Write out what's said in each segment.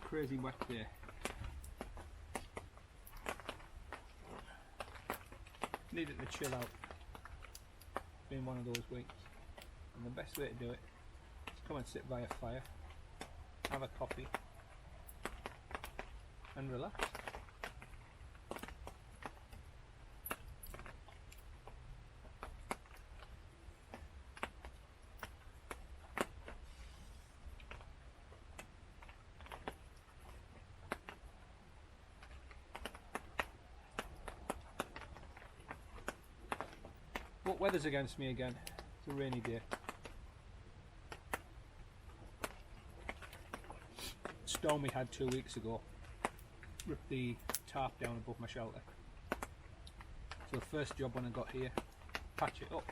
crazy wet day. Need it to chill out. It's been one of those weeks. And the best way to do it is come and sit by a fire, have a coffee and relax. But weather's against me again. It's a rainy day. Storm we had 2 weeks ago ripped the tarp down above my shelter. So the first job when I got here, patch it up.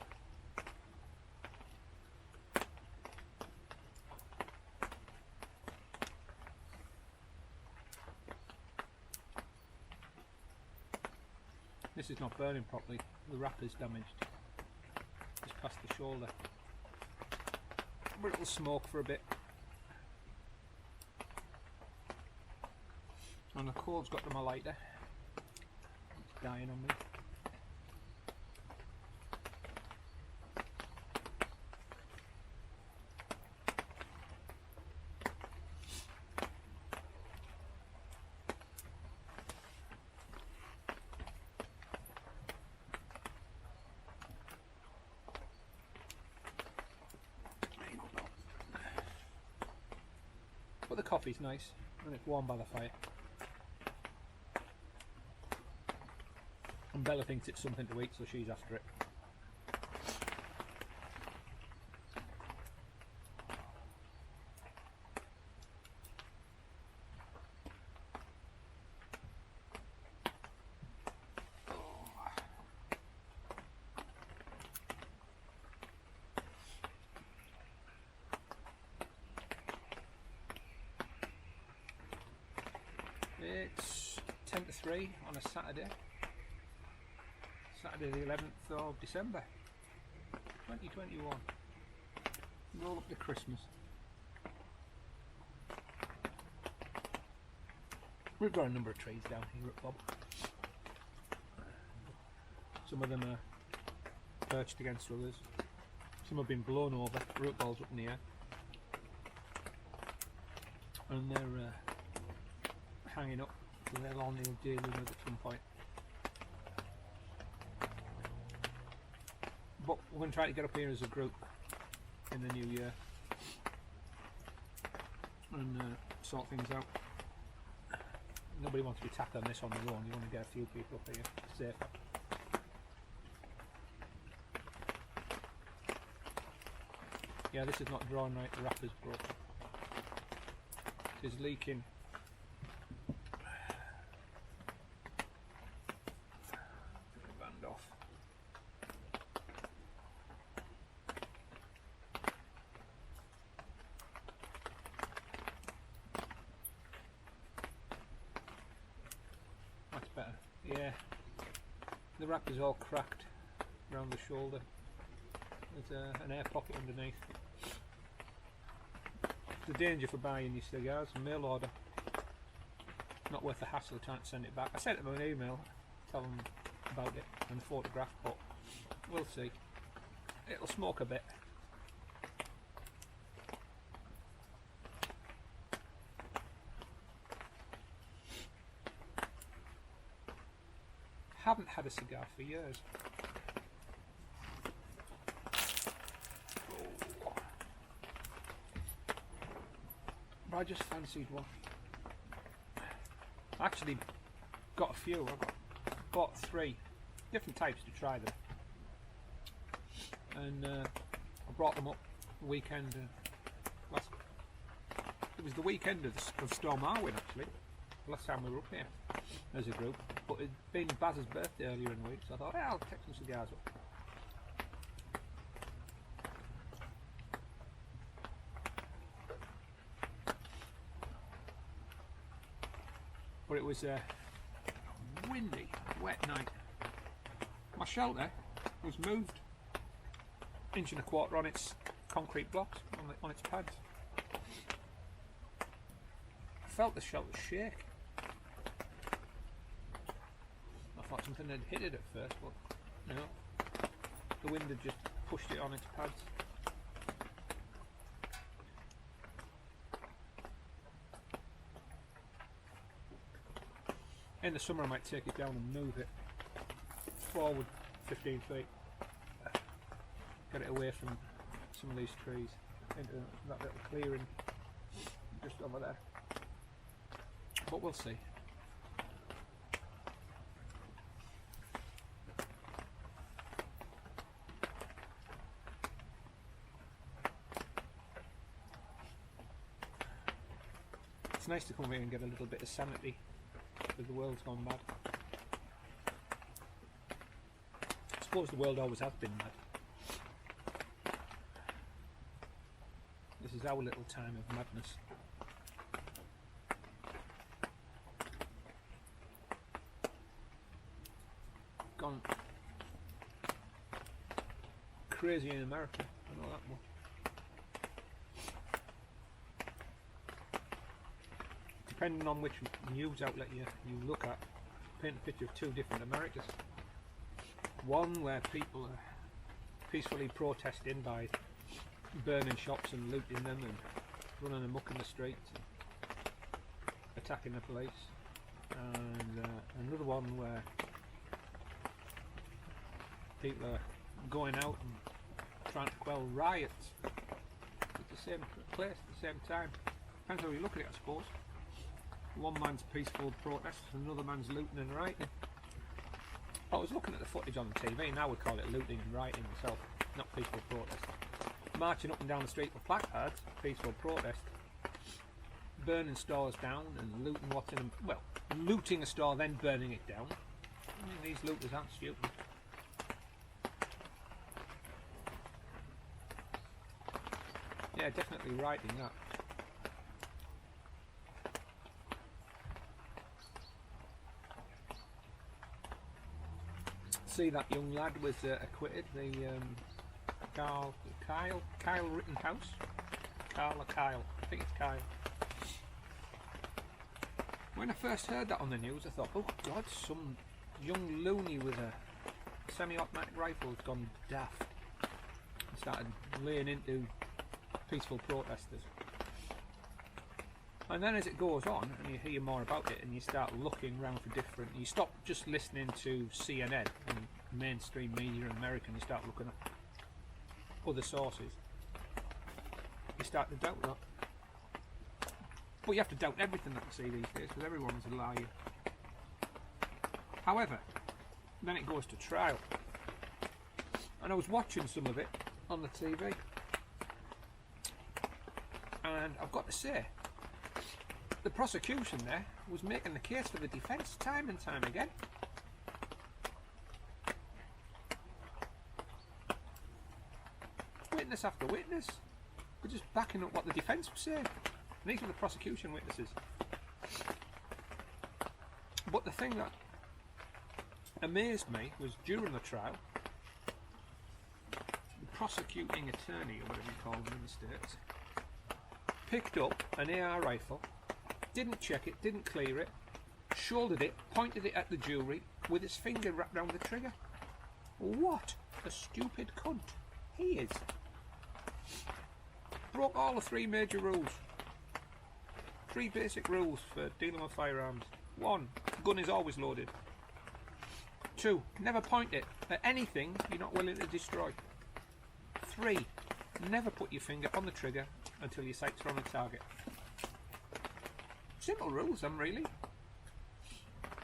This is not burning properly, the wrapper's damaged. Just past the shoulder. But it'll smoke for a bit. And the coal's got to my lighter. It's dying on me. But the coffee's nice and it's warm by the fire. And Bella thinks it's something to eat, so she's after it. It's 10 to 3 on a Saturday. Saturday the 11th of December 2021. Roll up to Christmas. We've got a number of trees down here at Bob. Some of them are perched against others. Some have been blown over, root balls up in the air. And they're hanging up, so they'll all need dealing with at some point. But we're going to try to get up here as a group in the new year and sort things out. Nobody wants to be tackling this on their own, you want to get a few people up here safer. Yeah, this is not drawn right, the wrapper's broken. It is leaking. Band off. That's better. Yeah, the wrapper's all cracked around the shoulder. There's an air pocket underneath. The danger for buying your cigars, mail order. Not worth the hassle of trying to send it back. I sent them an email, tell them about it and a photograph, but we'll see. It'll smoke a bit. Haven't had a cigar for years. I just fancied one. I actually got a few. Bought 3 different types to try them, and I brought them up the weekend. It was the weekend of Storm Arwen actually. Last time we were up here as a group, but it'd been Baz's birthday earlier in the week, so I thought, hey, I'll take some cigars up. But it was a windy, wet night. My shelter was moved 1.25 inches on its concrete blocks, on its pads. felt the shelter shake. I thought something had hit it at first, but no. The wind had just pushed it on its pads. In the summer I might take it down and move it forward 15 feet. Get it away from some of these trees into that little clearing just over there. But we'll see. It's nice to come here and get a little bit of sanity because the world's gone mad. I suppose the world always has been mad. This is our little time of madness. Gone crazy in America, I know that much. Depending on which news outlet you look at, paint a picture of two different Americas. One where people are peacefully protesting by burning shops and looting them and running amok in the streets, and attacking the police, and another one where people are going out and trying to quell riots at the same place at the same time. Depends how you look at it, I suppose. One man's peaceful protest, another man's looting and rioting. I was looking at the footage on the TV, now we call it looting and rioting myself, not peaceful protest. Marching up and down the street with placards, peaceful protest. Burning stores down and looting what's in them. Well, looting a store then burning it down. I mean, these looters aren't stupid. Yeah, definitely rioting that. See, that young lad was acquitted. The Kyle Rittenhouse. Kyle. I think it's Kyle. When I first heard that on the news, I thought, oh God, some young loony with a semi-automatic rifle has gone daft and started laying into peaceful protesters. And then as it goes on and you hear more about it and you start looking around for different, you stop just listening to CNN and mainstream media in America and you start looking at other sources, you start to doubt that. But you have to doubt everything that you see these days because everyone's a liar. However, then it goes to trial. And I was watching some of it on the TV and I've got to say, the prosecution there was making the case for the defence time and time again. Witness after witness were just backing up what the defence was saying. And these were the prosecution witnesses. But the thing that amazed me was during the trial, the prosecuting attorney, or whatever you call them in the States, picked up an AR rifle, didn't check it, didn't clear it, shouldered it, pointed it at the jury with his finger wrapped around the trigger. What a stupid cunt he is. Broke all the three major rules. Three basic rules for dealing with firearms. 1, gun is always loaded. 2, never point it at anything you're not willing to destroy. 3, never put your finger on the trigger until your sights are on the target. Simple rules, really.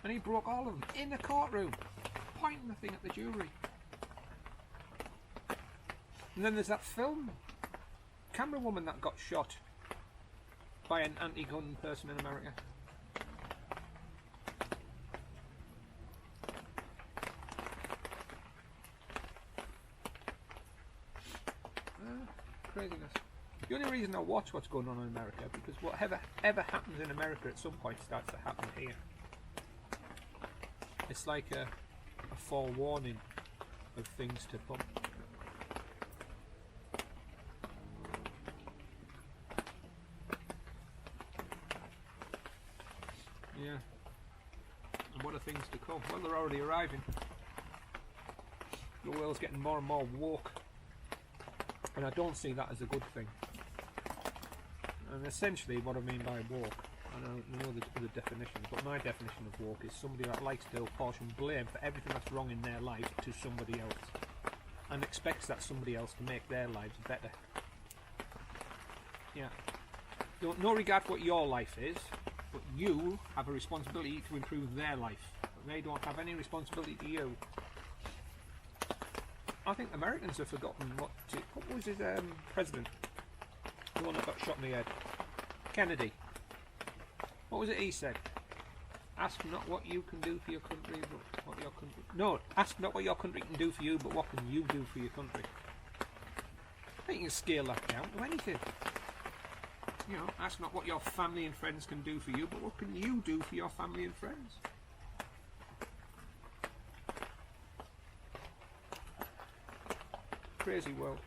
And he broke all of them in the courtroom, pointing the thing at the jury. And then there's that film camera woman that got shot by an anti-gun person in America. Craziness. The only reason I watch what's going on in America because whatever ever happens in America at some point starts to happen here. It's like a forewarning of things to come. Yeah. And what are things to come? Well, they're already arriving. The world's getting more and more woke, and I don't see that as a good thing. And essentially what I mean by woke, I know there's other definitions, but my definition of woke is somebody that likes to apportion blame for everything that's wrong in their life to somebody else, and expects that somebody else to make their lives better. Yeah. No regard for what your life is, but you have a responsibility to improve their life, but they don't have any responsibility to you. I think Americans have forgotten what was his president? The one that got shot in the head. Kennedy. What was it he said? Ask not what you can do for your country, but what your country... No, ask not what your country can do for you, but what can you do for your country. I think you can scale that down to anything. You know, ask not what your family and friends can do for you, but what can you do for your family and friends. Crazy world.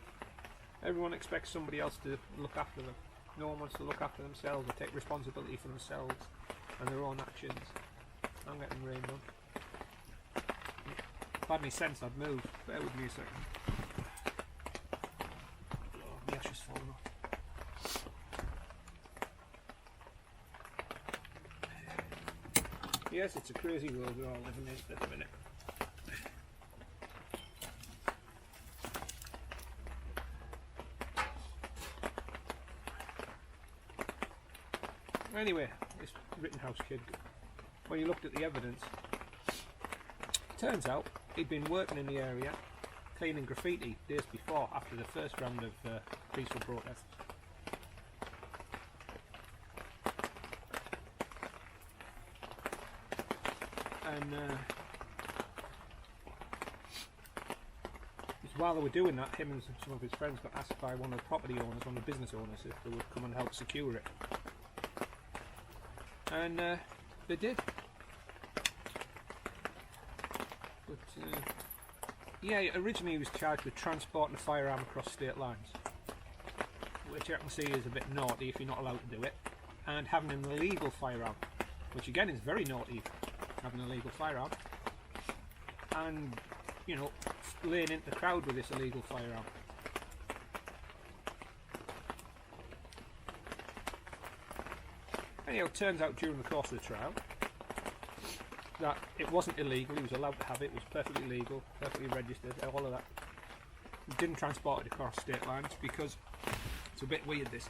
Everyone expects somebody else to look after them. No one wants to look after themselves or take responsibility for themselves and their own actions. I'm getting rained on. If I had any sense, I'd move. Bear with me a second. Oh, my ash is falling off. Yes, it's a crazy world we're all living in at the minute. Anyway, this Rittenhouse kid, when you looked at the evidence, turns out he'd been working in the area cleaning graffiti days before, after the first round of peaceful protests. And while they were doing that, him and some of his friends got asked by one of the property owners, one of the business owners, if they would come and help secure it. And they did. But yeah, originally he was charged with transporting a firearm across state lines, which I can see is a bit naughty if you're not allowed to do it, and having an illegal firearm, which again is very naughty, having an illegal firearm, and, you know, laying into the crowd with this illegal firearm. Anyhow, it turns out during the course of the trial that it wasn't illegal, he was allowed to have it, it was perfectly legal, perfectly registered, all of that. He didn't transport it across state lines because it's a bit weird, this.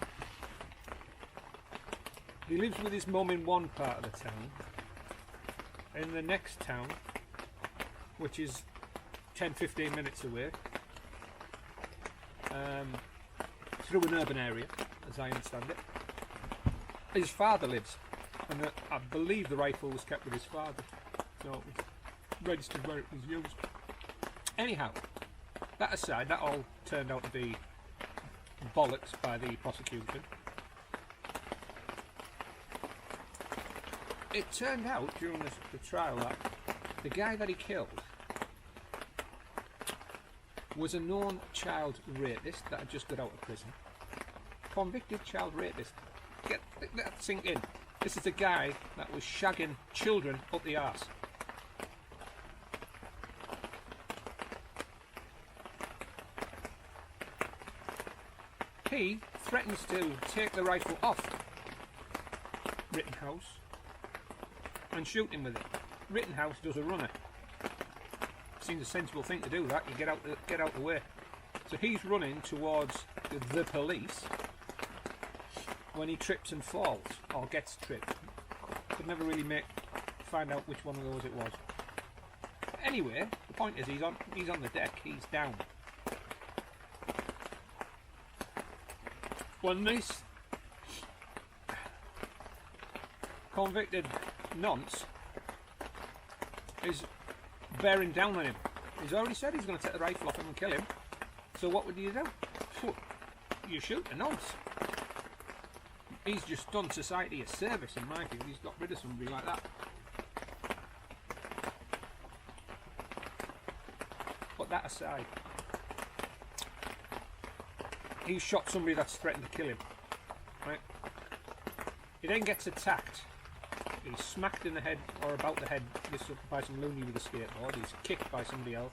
He lives with his mum in one part of the town. In the next town, which is 10-15 minutes away, through an urban area, as I understand it, his father lives, and I believe the rifle was kept with his father, so it was registered where it was used. Anyhow, that aside, that all turned out to be bollocks by the prosecution. It turned out during the trial that the guy that he killed was a known child rapist that had just got out of prison. Convicted child rapist. Get that sink in. This is the guy that was shagging children up the arse. He threatens to take the rifle off Rittenhouse and shoot him with it. Rittenhouse does a runner. Seems a sensible thing to do. That you get out the way. So he's running towards the police when he trips and falls, or gets tripped. Could never really find out which one of those it was. Anyway, the point is he's on the deck. He's down. When this convicted nonce is bearing down on him, he's already said he's going to take the rifle off him and kill him. So what would you do? You shoot the nonce. He's just done society a service, in my view. He's got rid of somebody like that. Put that aside. He shot somebody that's threatened to kill him. Right? He then gets attacked He's smacked in the head or about the head by some loony with a skateboard. He's kicked by somebody else.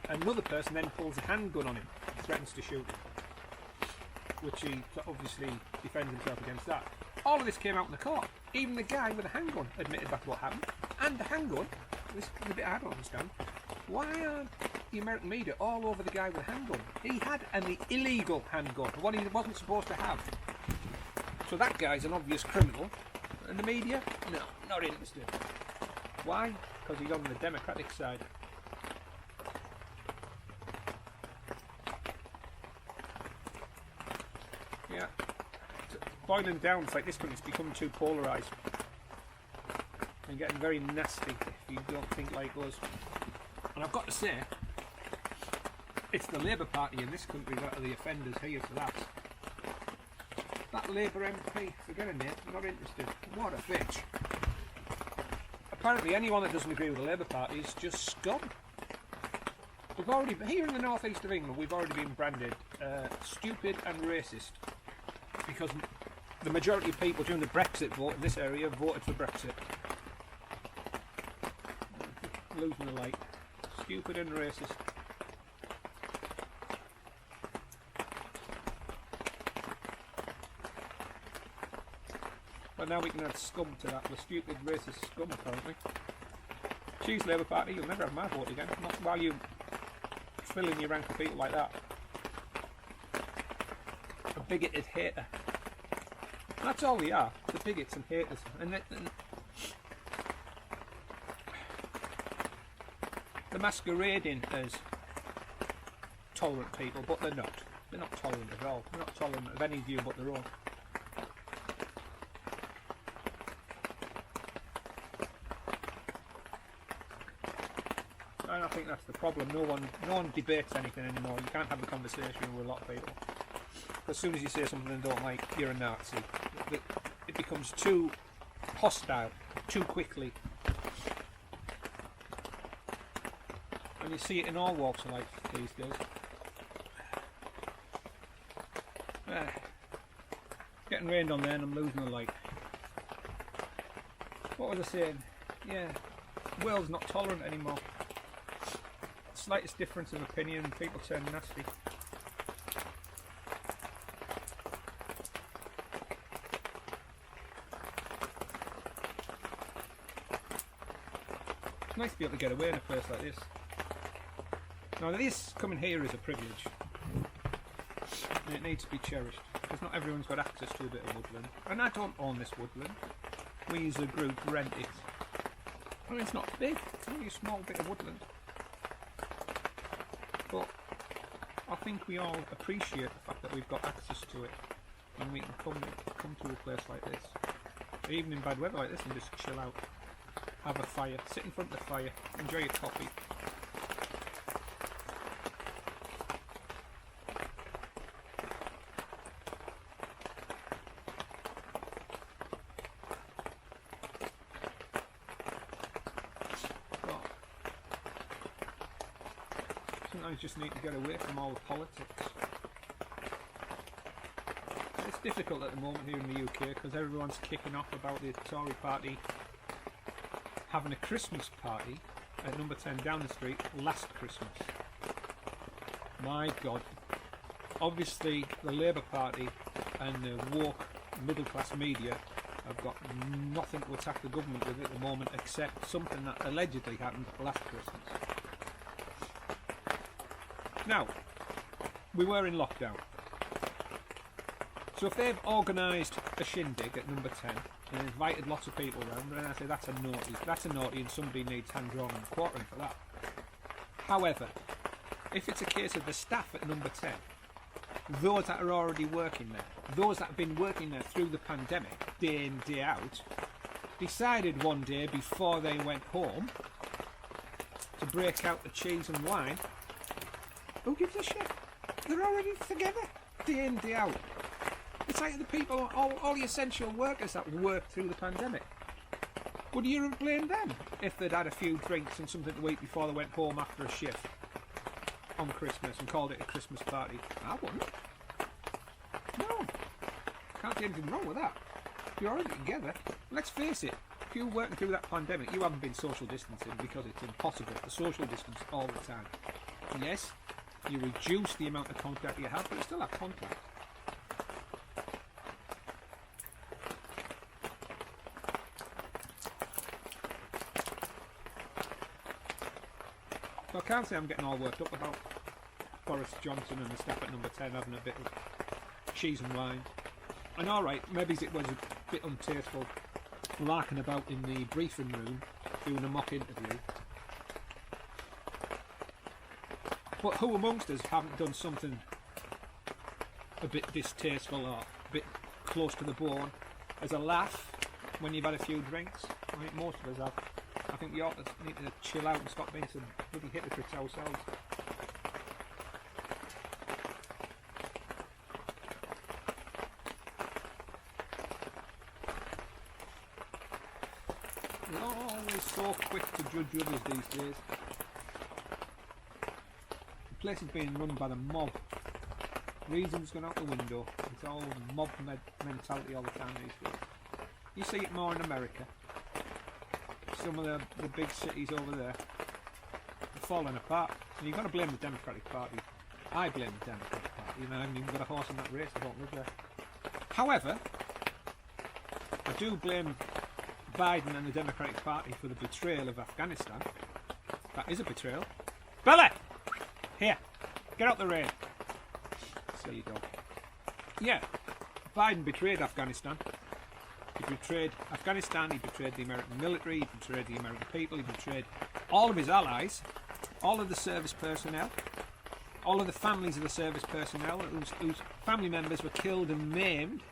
Another person then pulls a handgun on him, threatens to shoot him, which he obviously defends himself against that. All of this came out in the court. Even the guy with the handgun admitted that's what happened. And the handgun, this is the bit I don't understand, why aren't the American media all over the guy with the handgun? He had an illegal handgun, what he wasn't supposed to have. So that guy's an obvious criminal. And the media? No, not interested. Why? Because he's on the Democratic side. Yeah. Boiling down, it's like this country's become too polarised. And getting very nasty if you don't think like us. And I've got to say, it's the Labour Party in this country that are the offenders here for that. That Labour MP, forget it, not interested. What a bitch. Apparently anyone that doesn't agree with the Labour Party is just scum. We've already, here in the northeast of England, we've already been branded stupid and racist. Because the majority of people during the Brexit vote in this area voted for Brexit. Losing the light. Stupid and racist. But now we can add scum to that, the stupid racist scum apparently. Choose Labour Party, you'll never have my vote again, not while you fill in your rank of people like that. A bigoted hater. That's all we are, the bigots and haters. And they're masquerading as tolerant people, but they're not. They're not tolerant at all. They're not tolerant of any view but their own. And I think that's the problem. No one debates anything anymore. You can't have a conversation with a lot of people. As soon as you say something they don't like, you're a Nazi. It becomes too hostile too quickly. And you see it in all walks of life these days. Getting rained on there and I'm losing the light. What was I saying? Yeah, the world's not tolerant anymore. Slightest difference of opinion and people turn nasty. It's nice to be able to get away in a place like this. Now this coming here is a privilege and it needs to be cherished because not everyone's got access to a bit of woodland, and I don't own this woodland. We as a group rent it. I mean, it's not big, it's only a small bit of woodland, but I think we all appreciate the fact that we've got access to it and we can come to a place like this, even in bad weather like this, and just chill out, have a fire, sit in front of the fire, enjoy your coffee. Sometimes you just need to get away from all the politics. It's difficult at the moment here in the UK because everyone's kicking off about the Tory party having a Christmas party at number 10 down the street last Christmas. My God. Obviously the Labour Party and the woke middle class media have got nothing to attack the government with at the moment except something that allegedly happened last Christmas. Now, we were in lockdown. So if they've organised a shindig at number 10 and invited lots of people around, then I say that's a naughty and somebody needs hand-drawn and quartering for that. However, if it's a case of the staff at number 10, those that are already working there, those that have been working there through the pandemic, day in, day out, decided one day before they went home to break out the cheese and wine, who gives a shit? They're already together, day in, day out. It's like the people, all the essential workers that worked through the pandemic. Would you have blamed them if they'd had a few drinks and something to eat before they went home after a shift on Christmas and called it a Christmas party? I wouldn't. No. Can't see anything wrong with that. If you're already together, let's face it, you working through that pandemic, you haven't been social distancing because it's impossible to social distance all the time. Yes, you reduce the amount of contact you have, but you still have contact. So I can't say I'm getting all worked up about Boris Johnson and the staff at Number 10 having a bit of cheese and wine. And alright, maybe it was a bit untasteful larking about in the briefing room doing a mock interview. But who amongst us haven't done something a bit distasteful or a bit close to the bone as a laugh when you've had a few drinks? I think most of us have. I think we ought to need to chill out and stop being some bloody hypocrites ourselves. We're always so quick to judge others these days. The place is being run by the mob. Reason's gone out the window. It's all mob mentality all the time these days. You see it more in America. Some of the big cities over there are falling apart. And you've got to blame the Democratic Party. I blame the Democratic Party. You know, I haven't even got a horse in that race. I don't live there. However, I do blame Biden and the Democratic Party for the betrayal of Afghanistan. That is a betrayal. Billy! Here, get out the rain. Silly dog. Yeah, Biden betrayed Afghanistan. He betrayed Afghanistan, he betrayed the American military, he betrayed the American people, he betrayed all of his allies, all of the service personnel, all of the families of the service personnel whose family members were killed and maimed.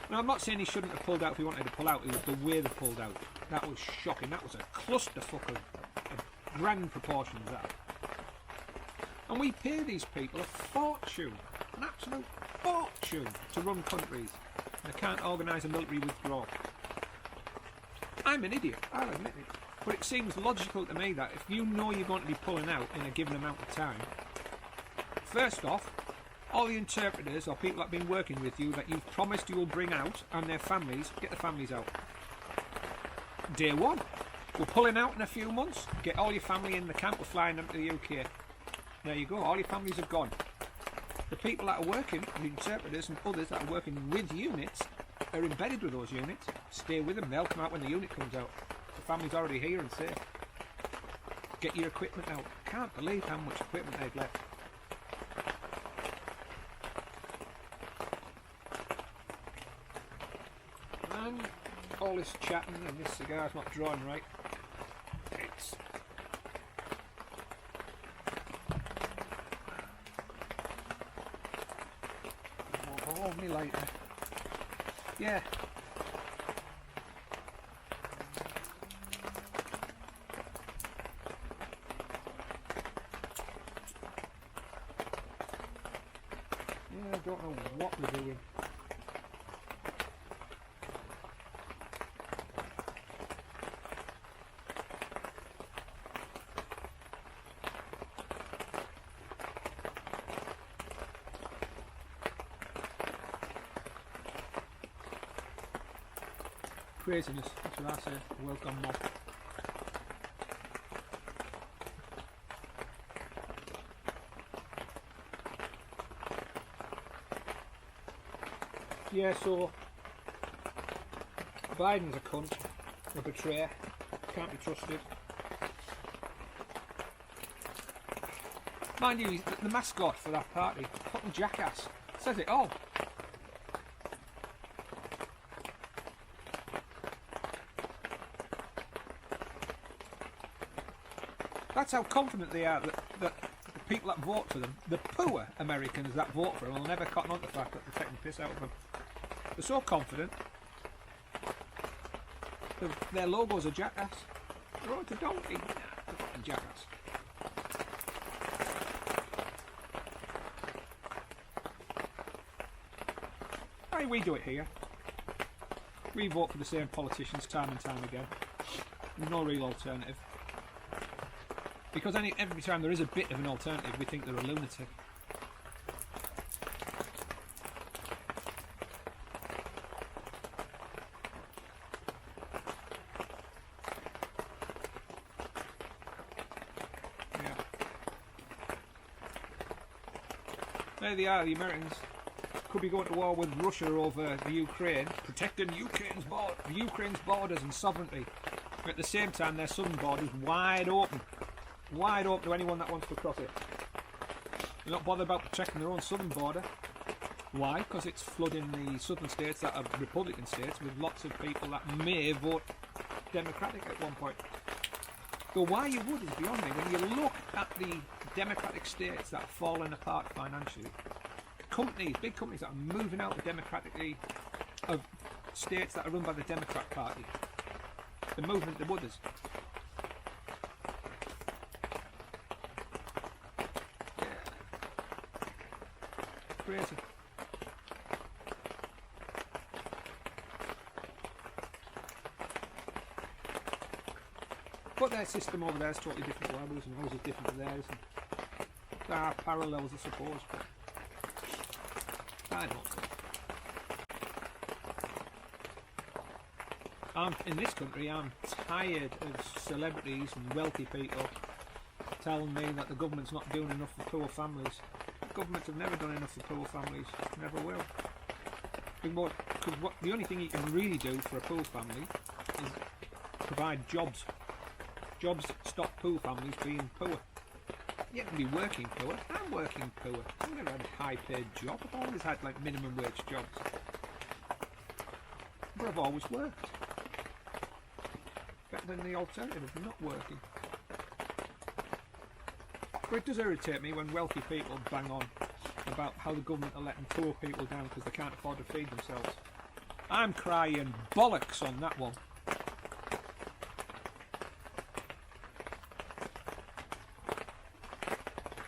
Now, I'm not saying he shouldn't have pulled out if he wanted to pull out, it was the way they pulled out. That was shocking. That was a clusterfuck of grand proportions, that. And we pay these people a fortune, an absolute fortune, to run countries. They can't organise a military withdrawal. I'm an idiot, I'll admit it. But it seems logical to me that if you know you're going to be pulling out in a given amount of time, first off, all the interpreters or people that have been working with you that you've promised you will bring out and their families, get the families out. Day one, we're pulling out in a few months, get all your family in the camp, we're flying them to the UK. There you go, all your families are gone. The people that are working, the interpreters and others that are working with units, are embedded with those units. Stay with them, they'll come out when the unit comes out. The family's already here and safe. Get your equipment out. I can't believe how much equipment they've left. And all this chatting and this cigar's not drawing right. It's... Oh, me later. Yeah. Yeah, I don't know what they're doing. Craziness, that's what I say. Welcome mob. Yeah, so Biden's a cunt, a betrayer, can't be trusted. Mind you, the mascot for that party, fucking jackass, says it all. That's how confident they are that the people that vote for them, the poor Americans that vote for them, will never cotton on to the fact that they're taking the piss out of them. They're so confident. Their logo's a jackass. They're a donkey. Nah, fucking jackass. Hey, we do it here. We vote for the same politicians time and time again. There's no real alternative. Because every time there is a bit of an alternative, we think they're a lunatic. There they are, the Americans could be going to war with Russia over the Ukraine, protecting Ukraine's borders and sovereignty. At the same time, their southern border is wide open to anyone that wants to cross it. They're not bothered about protecting their own southern border. Why? Because it's flooding the southern states that are Republican states with lots of people that may vote Democratic at one point. Though why you would is beyond me. When you look at the Democratic states that are falling apart financially, big companies that are moving out of states that are run by the Democrat Party, they're moving to others. Yeah. Crazy. But their system over there is totally different to ours, and ours is different to theirs. And there are parallels, I suppose, but I don't know. In this country, I'm tired of celebrities and wealthy people telling me that the government's not doing enough for poor families. Governments have never done enough for poor families, never will. Because the only thing you can really do for a poor family is provide jobs. Jobs stop poor families being poor. You can be working poor. I'm working poor. I've never had a high paid job. I've always had like minimum wage jobs. But I've always worked. Better than the alternative of not working. But it does irritate me when wealthy people bang on about how the government are letting poor people down because they can't afford to feed themselves. I'm crying bollocks on that one.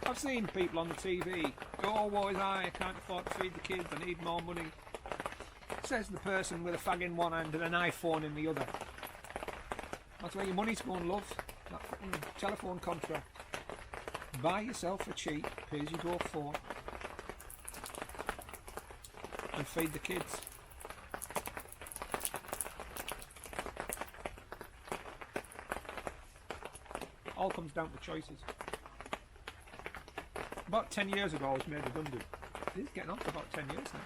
I've seen people on the TV, oh, what is I can't afford to feed the kids, I need more money. Says the person with a fag in one hand and an iPhone in the other. That's where your money's going, love. That fucking telephone contract. Buy yourself a cheap, pay-as-you-go phone and feed the kids. All comes down to choices. About 10 years ago I was made redundant. This is getting on for about 10 years now.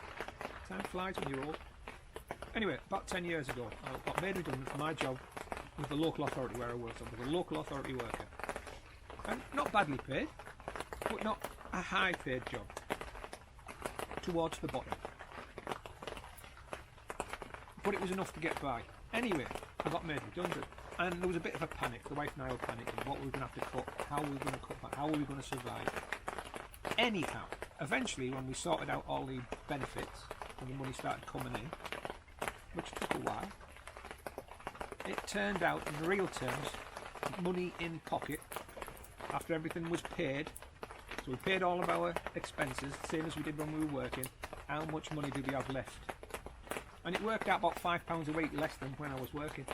Time flies when you're old. Anyway, about 10 years ago I got made redundant from my job with the local authority where I worked. I was a local authority worker. And not badly paid, but not a high paid job. Towards the bottom. But it was enough to get by. Anyway, I got made redundant. And there was a bit of a panic. The wife and I were panicking. What we were going to have to cut, how we were going to cut back, how we were going to survive. Anyhow, eventually when we sorted out all the benefits and the money started coming in, which took a while, it turned out in real terms, money in pocket, after everything was paid, so we paid all of our expenses, same as we did when we were working, how much money did we have left? And it worked out about £5 a week less than when I was working.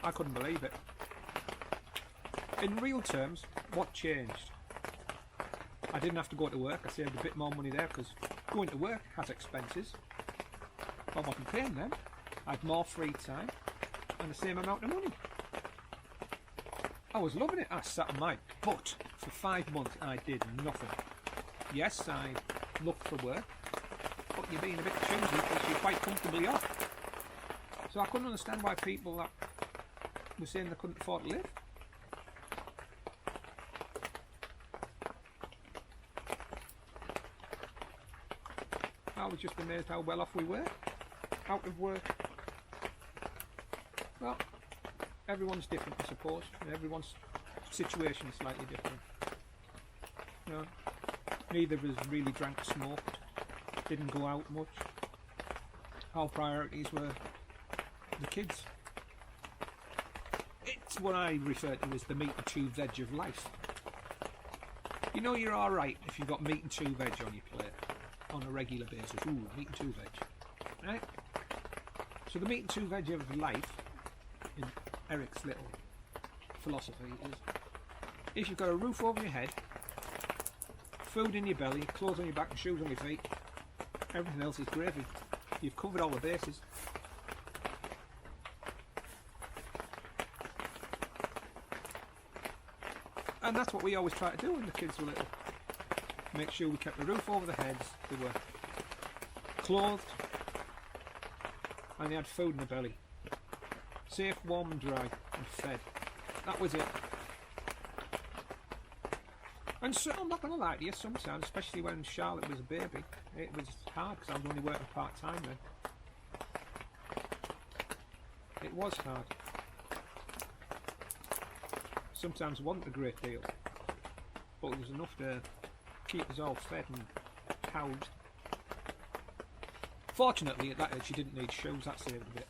I couldn't believe it. In real terms, what changed? I didn't have to go to work. I saved a bit more money there because going to work has expenses. I wasn't paying them. I had more free time and the same amount of money. I was loving it. I sat on my butt for 5 months and I did nothing. Yes, I looked for work, but you're being a bit choosy because you're quite comfortably off. So I couldn't understand why people that were saying they couldn't afford to live. I was just amazed how well off we were. Out of work. Well, everyone's different, I suppose, and everyone's situation is slightly different. You know, neither of us really drank or smoked, didn't go out much. Our priorities were the kids. It's what I refer to as the meat and chew veg of life. You know you're alright if you've got meat and chew veg on your plate on a regular basis. Ooh, meat and chew veg. Right? So the meat and chew veg of life, in Eric's little philosophy, is if you've got a roof over your head, food in your belly, clothes on your back and shoes on your feet, everything else is gravy. You've covered all the bases. And that's what we always try to do when the kids were little. Make sure we kept the roof over their heads, they were clothed, and they had food in their belly. Safe, warm and dry, and fed. That was it. And so, I'm not going to lie to you, sometimes, especially when Charlotte was a baby, it was hard because I was only working part-time then. It was hard. Sometimes it wasn't a great deal, but it was enough to keep us all fed and housed. Fortunately, at that age, she didn't need shoes, that saved a bit.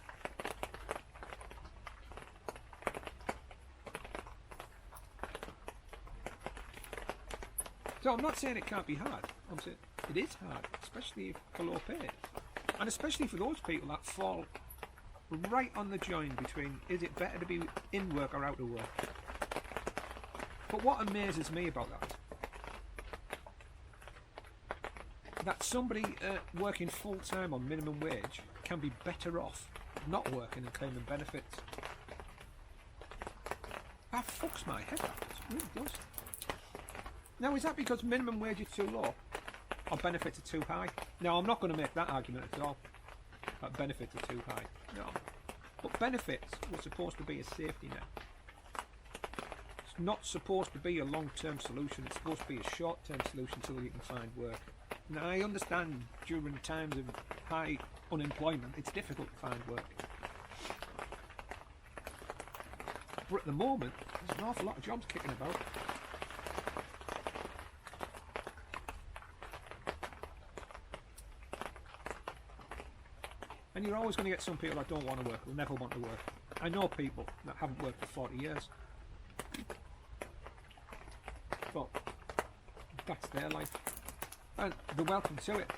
So I'm not saying it can't be hard, I'm saying it is hard, especially if for low paid. And especially for those people that fall right on the join between, is it better to be in work or out of work? But what amazes me about that somebody working full time on minimum wage can be better off not working and claiming benefits. That fucks my head up, it really does. Now, is that because minimum wage is too low or benefits are too high? Now, I'm not going to make that argument at all, that benefits are too high. No. But benefits were supposed to be a safety net. It's not supposed to be a long-term solution, it's supposed to be a short-term solution until you can find work. Now, I understand during times of high unemployment, it's difficult to find work. But at the moment, there's an awful lot of jobs kicking about. And you're always going to get some people that don't want to work, will never want to work. I know people that haven't worked for 40 years. But that's their life. And they're welcome to it.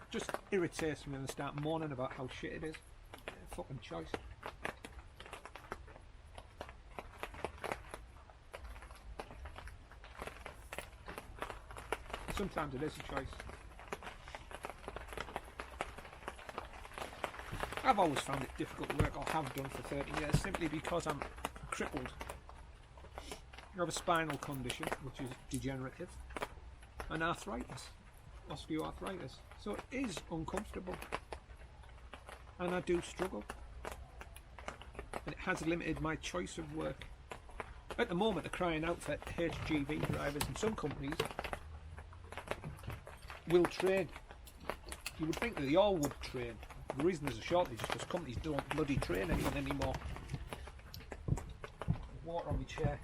Just irritates me when they start moaning about how shit it is. Fucking choice. Sometimes it is a choice. I've always found it difficult to work, or have done for 30 years, simply because I'm crippled. I have a spinal condition, which is degenerative, and arthritis, osteoarthritis. So it is uncomfortable, and I do struggle, and it has limited my choice of work. At the moment, they're crying out for HGV drivers, and some companies will train. You would think that they all would train. The reason there's a shortage is because companies don't bloody train anyone anymore. Water on my chair.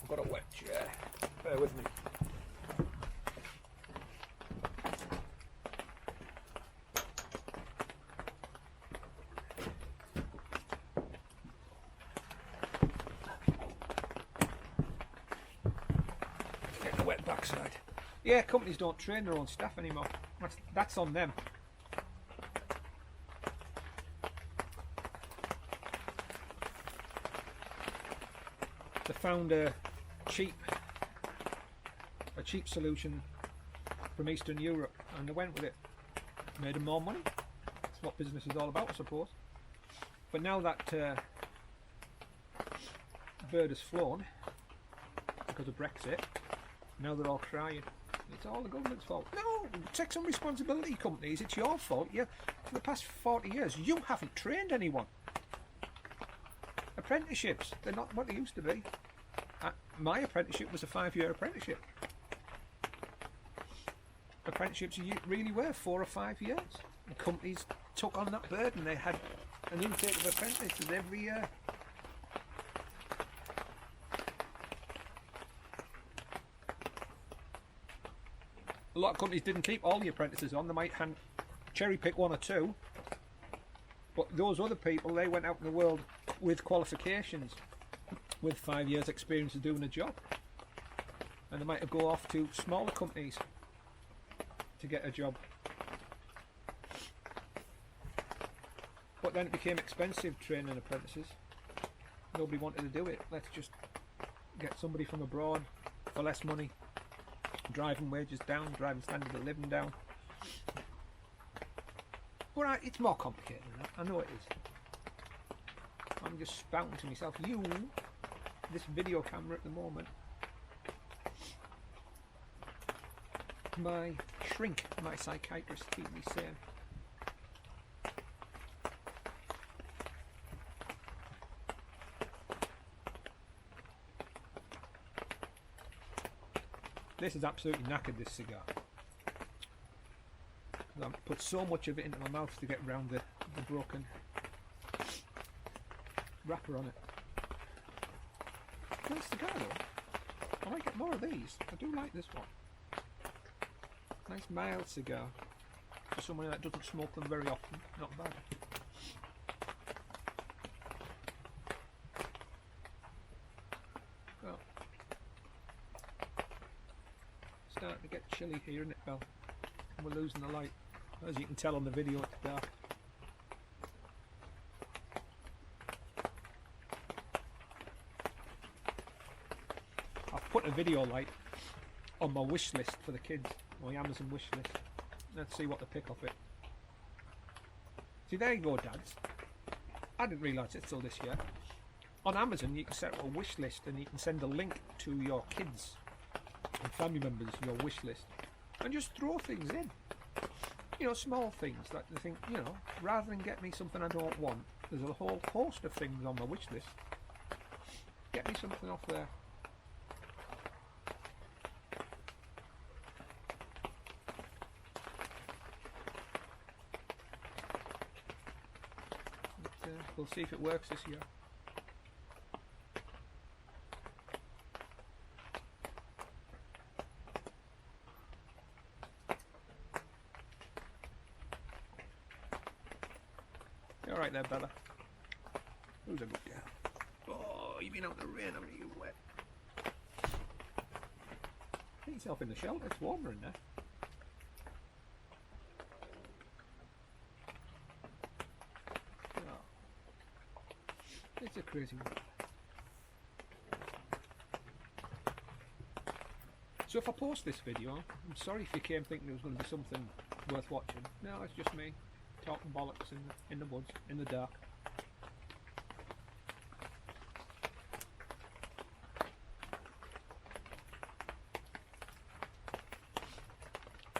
I've got a wet chair. Bear with me. Wet backside. Yeah, companies don't train their own staff anymore. That's on them. They found a cheap solution from Eastern Europe, and they went with it. Made them more money. That's what business is all about, I suppose. But now that bird has flown because of Brexit, now they're all crying. It's all the government's fault. No, take some responsibility, companies. It's your fault. For the past 40 years, you haven't trained anyone. Apprenticeships, they're not what they used to be. My apprenticeship was a 5-year apprenticeship. Apprenticeships really were 4 or 5 years. And companies took on that burden. They had an intake of apprentices every year. A lot of companies didn't keep all the apprentices on. They might cherry pick 1 or 2, but those other people, they went out in the world with qualifications, with 5 years experience of doing a job, and they might have go off to smaller companies to get a job. But then it became expensive training apprentices. Nobody wanted to do it. Let's just get somebody from abroad for less money. Driving wages down, driving standard of living down. But it's more complicated than that. I know it is. I'm just spouting to myself. This video camera at the moment. My shrink, my psychiatrist, keep me sane. This is absolutely knackered, this cigar. I've put so much of it into my mouth to get round the broken wrapper on it. Nice cigar though. I might get more of these. I do like this one. Nice mild cigar. For someone that doesn't smoke them very often. Not bad. Well, starting to get chilly here, isn't it, Belle? We're losing the light. As you can tell on the video, it's dark. I've put a video light on my wish list for the kids, my Amazon wish list. Let's see what they pick off it. See, there you go, dads. I didn't realise it till this year. On Amazon, you can set up a wish list and you can send a link to your kids and family members, your wish list, and just throw things in. You know, small things that they think, you know, rather than get me something I don't want, there's a whole host of things on my wish list. Get me something off there. But, we'll see if it works this year. Alright there, Bella. Who's a good girl? Oh, you've been out in the rain, haven't you? Wet. Get yourself in the shelter, it's warmer in there. Oh. It's a crazy one. So if I post this video, I'm sorry if you came thinking there was going to be something worth watching. No, it's just me talking bollocks in the woods, in the dark.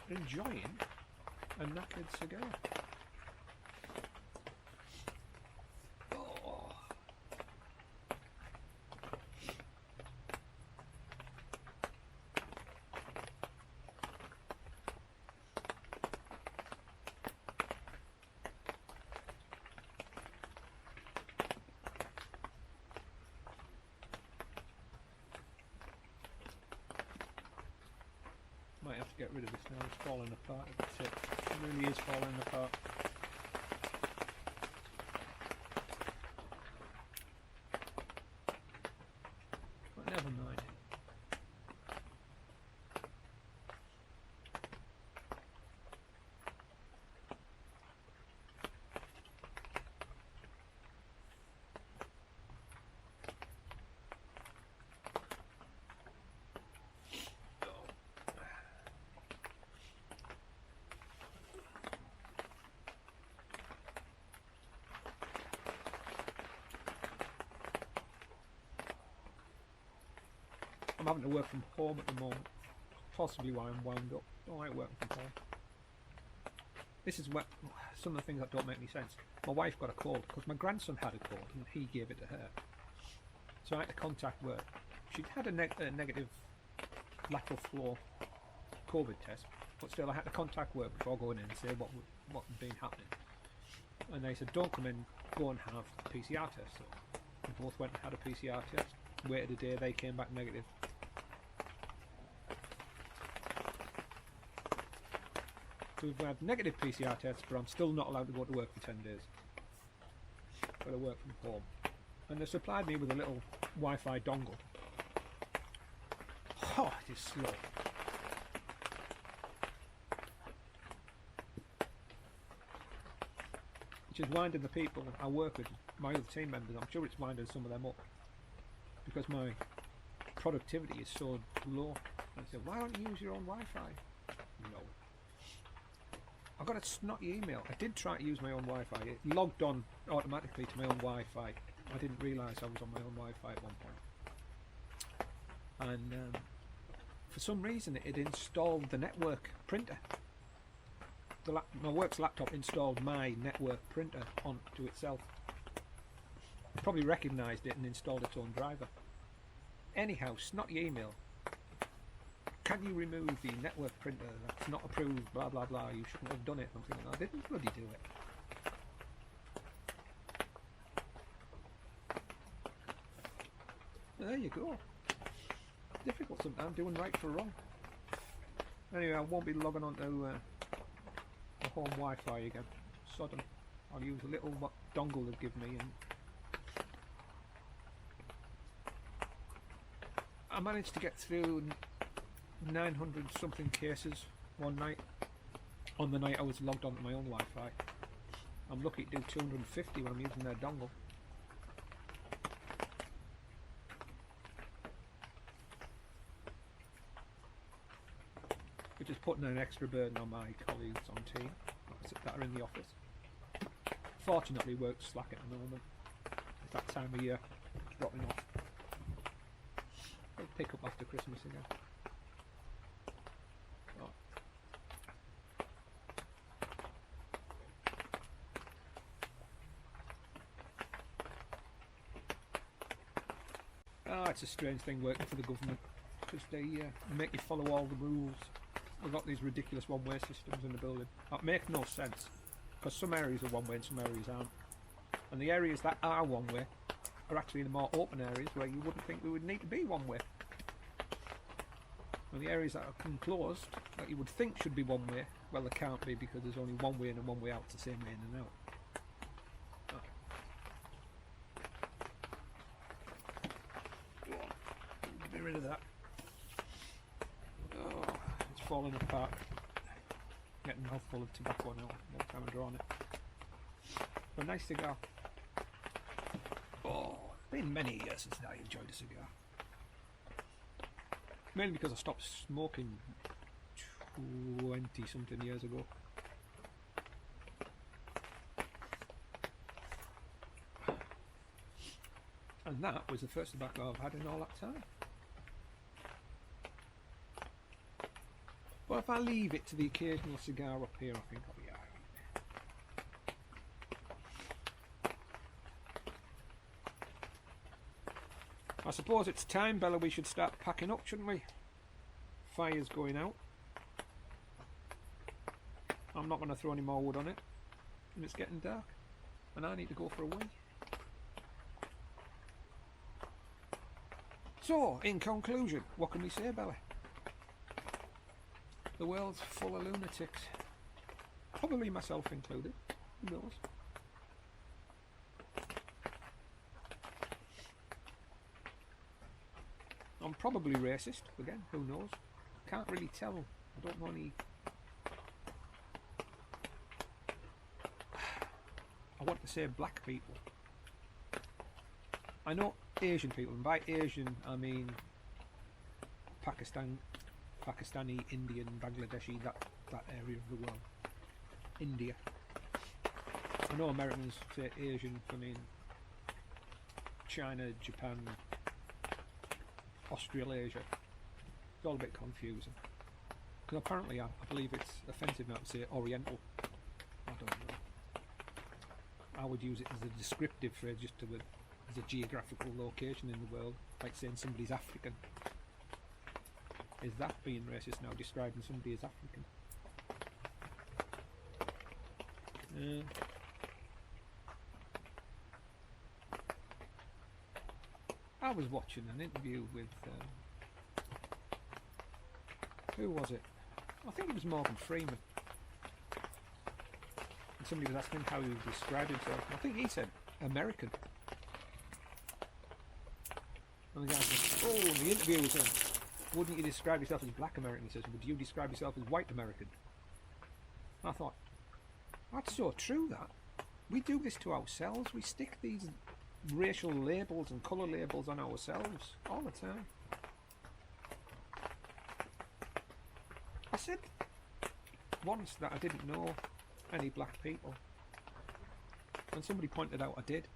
Enjoying a knackered cigar. Oh. Might have to get rid of this now, it's falling apart. It really is falling apart. But never mind. I'm having to work from home at the moment. Possibly why I'm wound up. I don't like working from home. This is what some of the things that don't make any sense. My wife got a cold because my grandson had a cold and he gave it to her. So I had to contact work. She'd had a negative lateral flow COVID test, but still I had to contact work before going in and say what had been happening. And they said, don't come in, go and have a PCR test. So we both went and had a PCR test. Waited a day, they came back negative. So we've had negative PCR tests, but I'm still not allowed to go to work for 10 days. Got to work from home. And they supplied me with a little Wi-Fi dongle. Oh, it is slow. Which is winding the people I work with, my other team members, I'm sure it's winding some of them up. Because my productivity is so low. And I said, why don't you use your own Wi-Fi? No. I got a snotty email. I did try to use my own Wi-Fi. It logged on automatically to my own Wi-Fi. I didn't realise I was on my own Wi-Fi at one point. And for some reason it had installed the network printer. My work's laptop installed my network printer onto itself. Probably recognised it and installed its own driver. Anyhow, snotty email. Can you remove the network printer? That's not approved, blah blah blah. You shouldn't have done it. I'm thinking, I didn't bloody do it. There you go. Difficult sometimes, doing right for wrong. Anyway, I won't be logging on to the home Wi-Fi again. Sodom. I'll use a little dongle they've given me, and I managed to get through 900 something cases one night. On the night I was logged onto my own Wi-Fi. I'm lucky to do 250 when I'm using their dongle. Which is putting an extra burden on my colleagues on team that are in the office. Fortunately, work's slack at the moment. It's that time of year, it's dropping off. I'll pick up after Christmas again. It's a strange thing working for the government, because they make you follow all the rules. We've got these ridiculous one-way systems in the building. That make no sense, because some areas are one-way and some areas aren't. And the areas that are one-way are actually the more open areas where you wouldn't think we would need to be one-way. And the areas that are enclosed, that you would think should be one-way, well, they can't be, because there's only one way in and one way out. It's the same way in and out. Get rid of that. Oh, it's falling apart. Getting a mouthful of tobacco now. More time I've drawn it. But a nice cigar. Oh, it's been many years since I enjoyed a cigar. Mainly because I stopped smoking 20 something years ago. And that was the first tobacco I've had in all that time. Well, if I leave it to the occasional cigar up here, I think I'll be alright. I suppose it's time, Bella, we should start packing up, shouldn't we? Fire's going out. I'm not going to throw any more wood on it. And it's getting dark. And I need to go for a wee. So, in conclusion, what can we say, Bella? The world's full of lunatics. Probably myself included. Who knows? I'm probably racist, again, who knows? Can't really tell. I don't know any... I want to say black people. I know Asian people, and by Asian I mean Pakistani, Indian, Bangladeshi, that area of the world. India. I know Americans say Asian, I mean China, Japan, Australasia. It's all a bit confusing. Because apparently I believe it's offensive now to say Oriental. I don't know. I would use it as a descriptive phrase, just as a geographical location in the world, like saying somebody's African. Is that being racist now, describing somebody as African? I was watching an interview with who was it? I think it was Morgan Freeman. And somebody was asking how he would describe himself. I think he said American. And the guy said, oh, and the interviewer was saying, wouldn't you describe yourself as black American? He says, would you describe yourself as white American? And I thought, that's so true, that. We do this to ourselves. We stick these racial labels and colour labels on ourselves all the time. I said, once that I didn't know any black people, and somebody pointed out I did.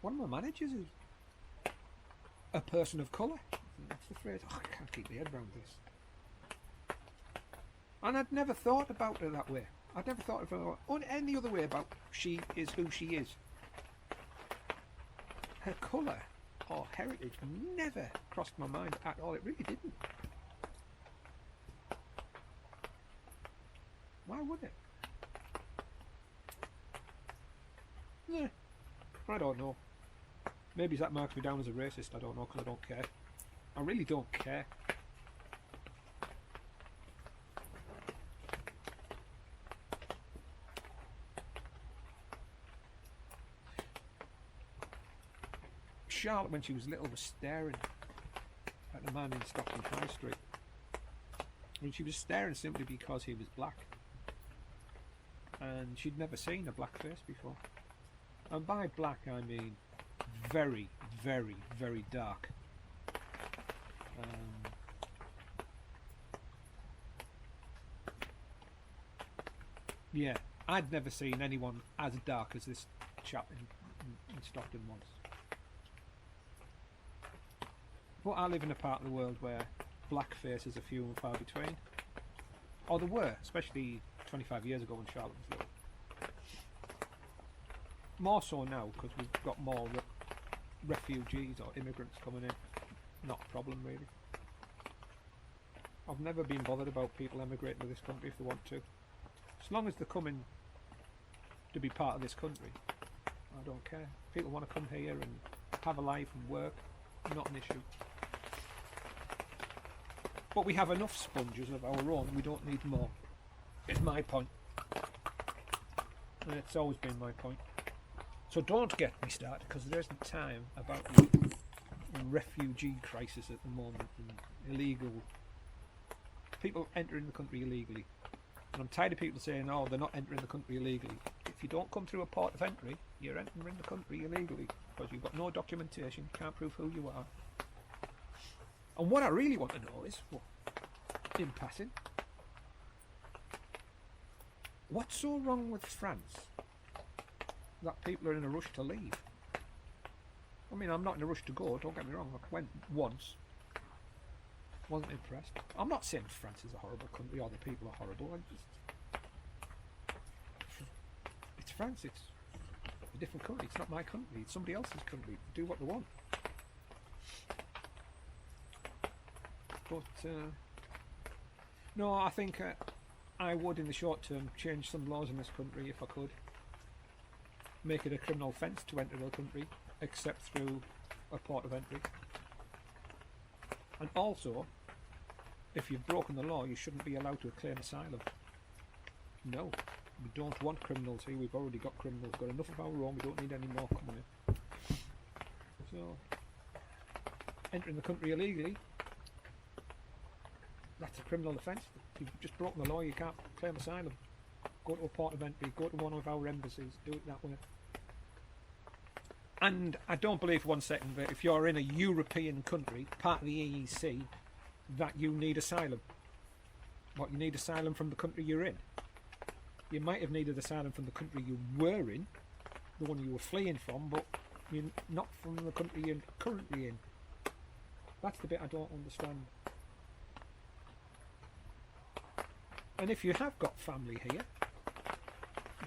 One of my managers is a person of colour. That's the phrase. Oh, I can't keep my head around this. And I'd never thought about her that way. I'd never thought of her any other way about she is who she is. Her colour or heritage never crossed my mind at all. It really didn't. Why would it? Yeah, I don't know. Maybe that marks me down as a racist. I don't know, because I don't care. I really don't care. Charlotte, when she was little, was staring at the man in Stockton High Street. And she was staring simply because he was black. And she'd never seen a black face before. And by black I mean very, very, very dark. Yeah, I'd never seen anyone as dark as this chap in Stockton once. But I live in a part of the world where black faces are few and far between. Or there were, especially 25 years ago when Charlotte was little. More so now, because we've got more refugees or immigrants coming in. Not a problem, really. I've never been bothered about people emigrating to this country if they want to. As long as they're coming to be part of this country, I don't care. People want to come here and have a life and work, not an issue. But we have enough sponges of our own, we don't need more. Is my point. And it's always been my point. So don't get me started, because there isn't time about the refugee crisis at the moment and illegal people entering the country illegally. And I'm tired of people saying, oh, they're not entering the country illegally. If you don't come through a port of entry, you're entering the country illegally, because you've got no documentation, can't prove who you are. And what I really want to know is, well, in passing, what's so wrong with France that people are in a rush to leave? I mean, I'm not in a rush to go, don't get me wrong. I went once, wasn't impressed. I'm not saying France is a horrible country or the people are horrible. It's France, it's a different country. It's not my country, it's somebody else's country. Do what they want. But no, I think I would, in the short term, change some laws in this country if I could. Make it a criminal offence to enter the country, except through a port of entry. And also, if you've broken the law, you shouldn't be allowed to claim asylum. No, we don't want criminals here. We've already got criminals. We've got enough of our own. We don't need any more coming in. So, entering the country illegally, that's a criminal offence. If you've just broken the law, you can't claim asylum. Go to a port of entry, go to one of our embassies, do it that way. And I don't believe for one second that if you're in a European country, part of the EEC, that you need asylum. What, you need asylum from the country you're in? You might have needed asylum from the country you were in, the one you were fleeing from, but you're not from the country you're currently in. That's the bit I don't understand. And if you have got family here,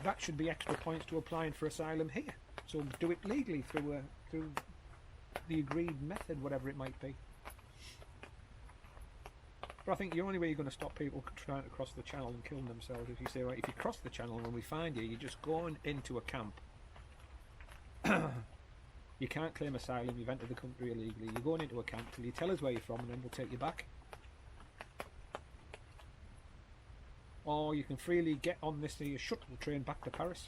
that should be extra points to applying for asylum here. So do it legally through the agreed method, whatever it might be. But I think the only way you're going to stop people trying to cross the channel and killing themselves is if you say, right, if you cross the channel and we find you, you're just going into a camp. You can't claim asylum, you've entered the country illegally, you're going into a camp till you tell us where you're from and then we'll take you back. Or you can freely get on this shuttle train back to Paris.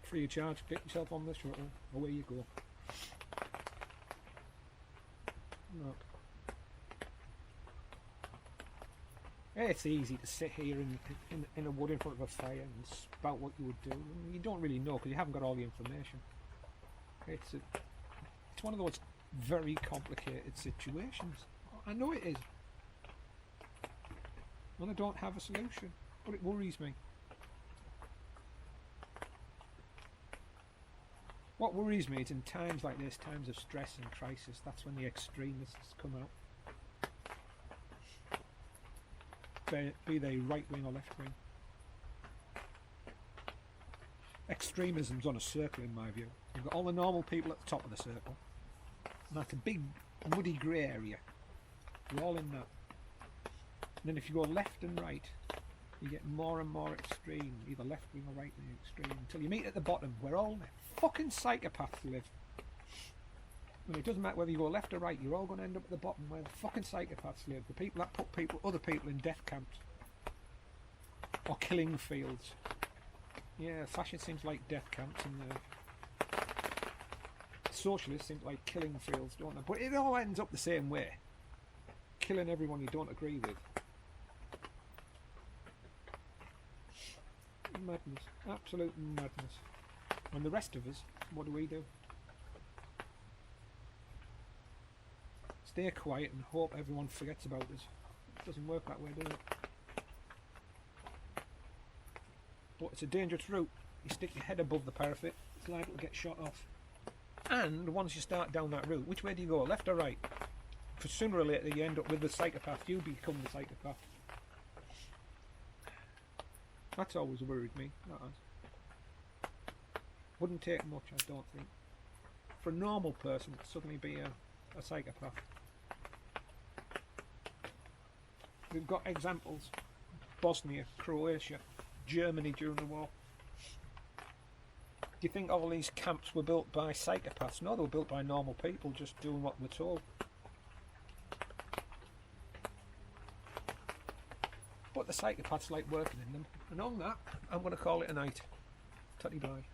Free of charge, get yourself on this shuttle, away you go. Look. It's easy to sit here in a wood in front of a fire and spout what you would do. You don't really know because you haven't got all the information. It's one of those very complicated situations. I know it is. and I don't have a solution, but it worries me. What worries me is in times like this, times of stress and crisis, that's when the extremists come out. Be they right wing or left wing. Extremism's on a circle in my view. You've got all the normal people at the top of the circle, and that's a big muddy grey area. We're all in that. And then if you go left and right, you get more and more extreme, either left wing or right wing extreme, until you meet at the bottom where all the fucking psychopaths live. And it doesn't matter whether you go left or right, you're all going to end up at the bottom where the fucking psychopaths live. The people that put other people in death camps or killing fields. Yeah, fascists seems like death camps, and socialists seem like killing fields, don't they? But it all ends up the same way. Killing everyone you don't agree with. Madness. Absolute madness. And the rest of us, what do? Stay quiet and hope everyone forgets about us. It doesn't work that way, does it? But it's a dangerous route. You stick your head above the parapet, it's liable to get shot off. And once you start down that route, which way do you go, left or right? Because sooner or later you end up with the psychopath. You become the psychopath. That's always worried me. That has. Wouldn't take much, I don't think, for a normal person to suddenly be a psychopath. We've got examples: Bosnia, Croatia, Germany during the war. Do you think all these camps were built by psychopaths? No, they were built by normal people just doing what we're told. But the psychopaths like working in them. And on that, I'm going to call it a night. Tutty bye.